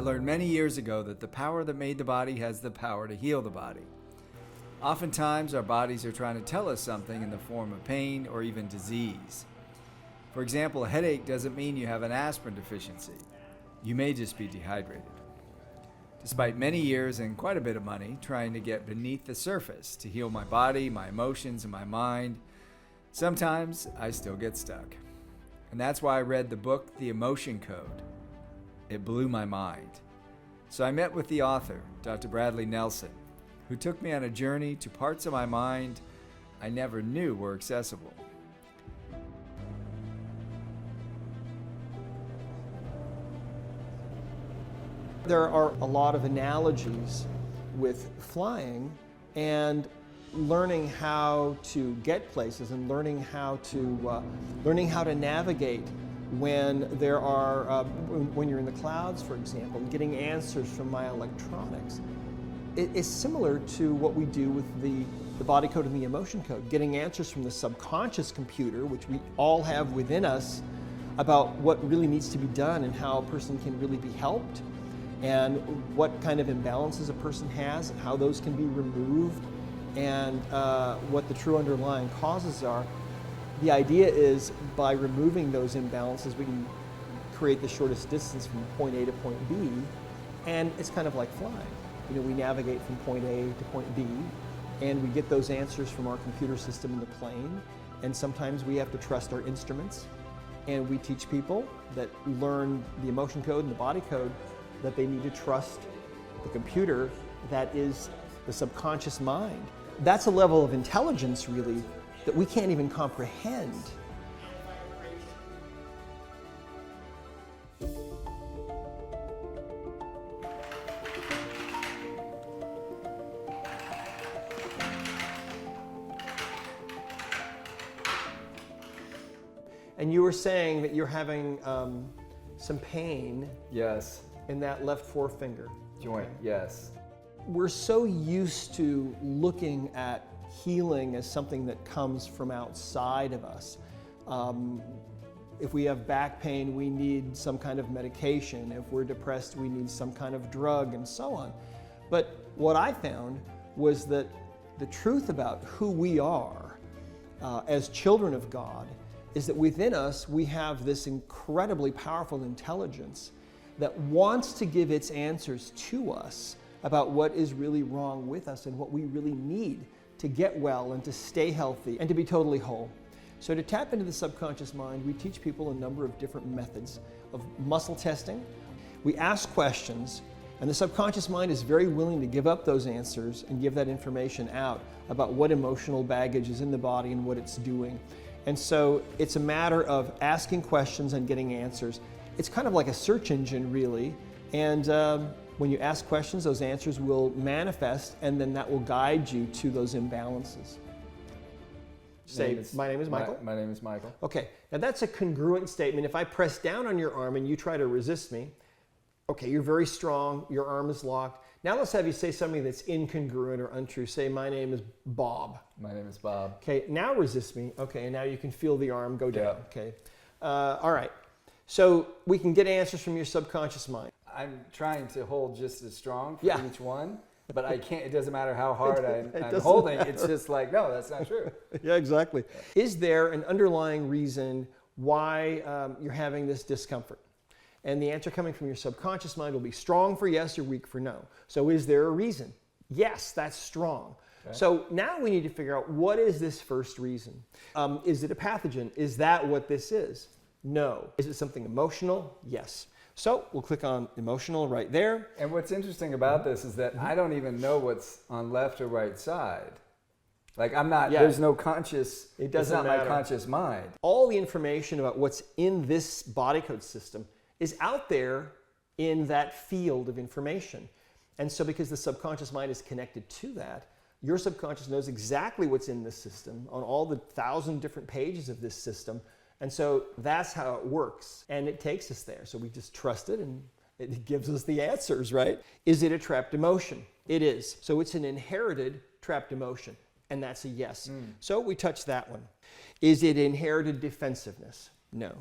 learned many years ago that the power that made the body has the power to heal the body. Oftentimes, our bodies are trying to tell us something in the form of pain or even disease. For example, a headache doesn't mean you have an aspirin deficiency. You may just be dehydrated. Despite many years and quite a bit of money trying to get beneath the surface to heal my body, my emotions, and my mind, sometimes I still get stuck. And that's why I read the book, The Emotion Code. It blew my mind. So I met with the author, Dr. Bradley Nelson, who took me on a journey to parts of my mind I never knew were accessible. There are a lot of analogies with flying and learning how to get places and learning how to navigate when there are when you're in the clouds, for example, getting answers from my electronics. It is similar to what we do with the body code and the emotion code, getting answers from the subconscious computer, which we all have within us, about what really needs to be done and how a person can really be helped, and what kind of imbalances a person has and how those can be removed, and what the true underlying causes are. The idea is by removing those imbalances, we can create the shortest distance from point A to point B, and it's kind of like flying. You know, we navigate from point A to point B, and we get those answers from our computer system in the plane, and sometimes we have to trust our instruments, and we teach people that learn the emotion code and the body code that they need to trust the computer that is the subconscious mind. That's a level of intelligence, really, that we can't even comprehend. And you were saying that you're having some pain. Yes. In that left forefinger. Joint, yes. We're so used to looking at healing as something that comes from outside of us. If we have back pain, we need some kind of medication. If we're depressed, we need some kind of drug, and so on. But what I found was that the truth about who we are as children of God is that within us we have this incredibly powerful intelligence that wants to give its answers to us about what is really wrong with us and what we really need to get well and to stay healthy and to be totally whole. So to tap into the subconscious mind, we teach people a number of different methods of muscle testing. We ask questions, and the subconscious mind is very willing to give up those answers and give that information out about what emotional baggage is in the body and what it's doing. And so it's a matter of asking questions and getting answers. It's kind of like a search engine, really, and when you ask questions, those answers will manifest, and then that will guide you to those imbalances. Say, my name is Michael. My name is Michael. Okay, now that's a congruent statement. If I press down on your arm and you try to resist me, okay, you're very strong, your arm is locked. Now let's have you say something that's incongruent or untrue. Say, my name is Bob. My name is Bob. Okay, now resist me. Okay, and now you can feel the arm go down. Yeah. Okay, all right. So we can get answers from your subconscious mind. I'm trying to hold just as strong for Yeah. each one, but I can't. It doesn't matter how hard I'm doesn't holding. matter. It's just like, no, that's not true. Yeah, exactly. Is there an underlying reason why you're having this discomfort? And the answer coming from your subconscious mind will be strong for yes or weak for no. So is there a reason? Yes, that's strong. Okay. So now we need to figure out, what is this first reason? Is it a pathogen? Is that what this is? No. Is it something emotional? Yes. So we'll click on emotional right there. And what's interesting about this is that I don't even know what's on left or right side. Like I'm not, there's no conscious, it doesn't it's not matter. my conscious mind. All the information about what's in this body code system is out there in that field of information. And so because the subconscious mind is connected to that, your subconscious knows exactly what's in this system on all the 1,000 different pages of this system. And so that's how it works. And it takes us there. So we just trust it and it gives us the answers, right? Is it a trapped emotion? It is. So it's an inherited trapped emotion. And that's a yes. So we touch that one. Is it inherited defensiveness? No.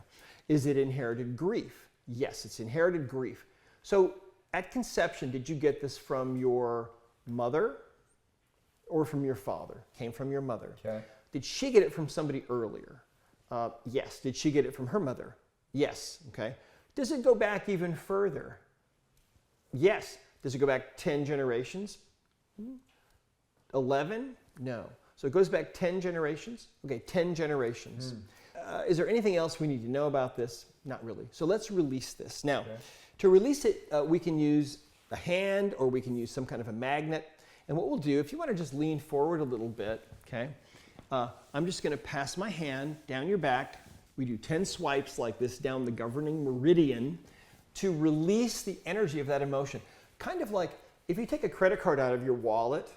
Is it inherited grief? Yes, it's inherited grief. So at conception, did you get this from your mother or from your father? Came from your mother. Okay. Did she get it from somebody earlier? Yes. Did she get it from her mother? Yes. Okay. Does it go back even further? Yes. Does it go back 10 generations? 11? No. So it goes back 10 generations? Okay, 10 generations. Is there anything else we need to know about this? Not really. So let's release this. Now, to release it, we can use a hand or we can use some kind of a magnet. And what we'll do, if you want to just lean forward a little bit, okay, I'm just going to pass my hand down your back. We do 10 swipes like this down the governing meridian to release the energy of that emotion. Kind of like if you take a credit card out of your wallet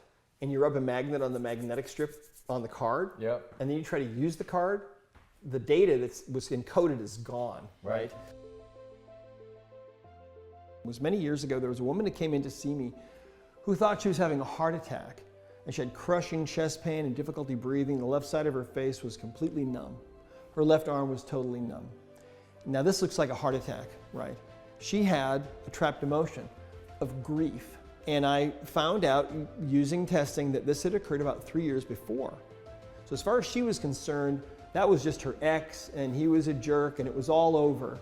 and you rub a magnet on the magnetic strip on the card, and then you try to use the card, the data that was encoded is gone, right? It was many years ago, there was a woman that came in to see me who thought she was having a heart attack, and she had crushing chest pain and difficulty breathing. The left side of her face was completely numb. Her left arm was totally numb. Now this looks like a heart attack, right? She had a trapped emotion of grief. And I found out using testing that this had occurred about 3 years before. So as far as she was concerned, that was just her ex and he was a jerk and it was all over.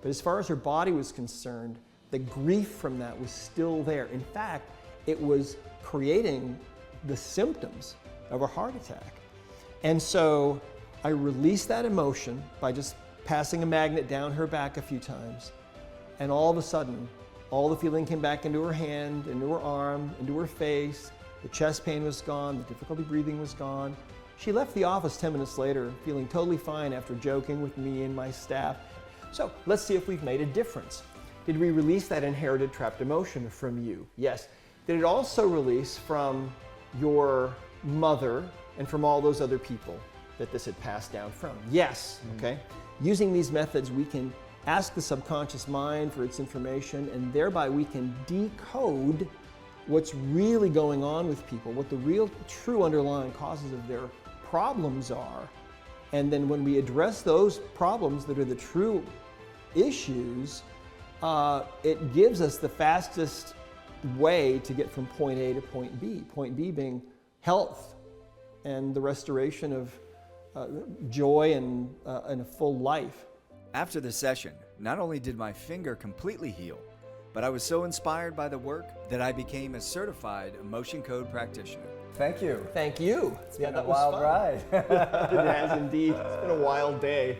But as far as her body was concerned, the grief from that was still there. In fact, it was creating the symptoms of a heart attack. And so I released that emotion by just passing a magnet down her back a few times. And all of a sudden, all the feeling came back into her hand, into her arm, into her face. The chest pain was gone, the difficulty breathing was gone. She left the office 10 minutes later, feeling totally fine after joking with me and my staff. So let's see if we've made a difference. Did we release that inherited trapped emotion from you? Yes. Did it also release from your mother and from all those other people that this had passed down from? Yes. Okay. Using these methods, we can ask the subconscious mind for its information, and thereby we can decode what's really going on with people, what the real, true underlying causes of their problems are. And then when we address those problems that are the true issues, it gives us the fastest way to get from point A to point B. Point B being health and the restoration of joy and a full life. After the session, not only did my finger completely heal, but I was so inspired by the work that I became a certified emotion code practitioner. Thank you. Thank you. It's been a wild ride. It has indeed. It's been a wild day.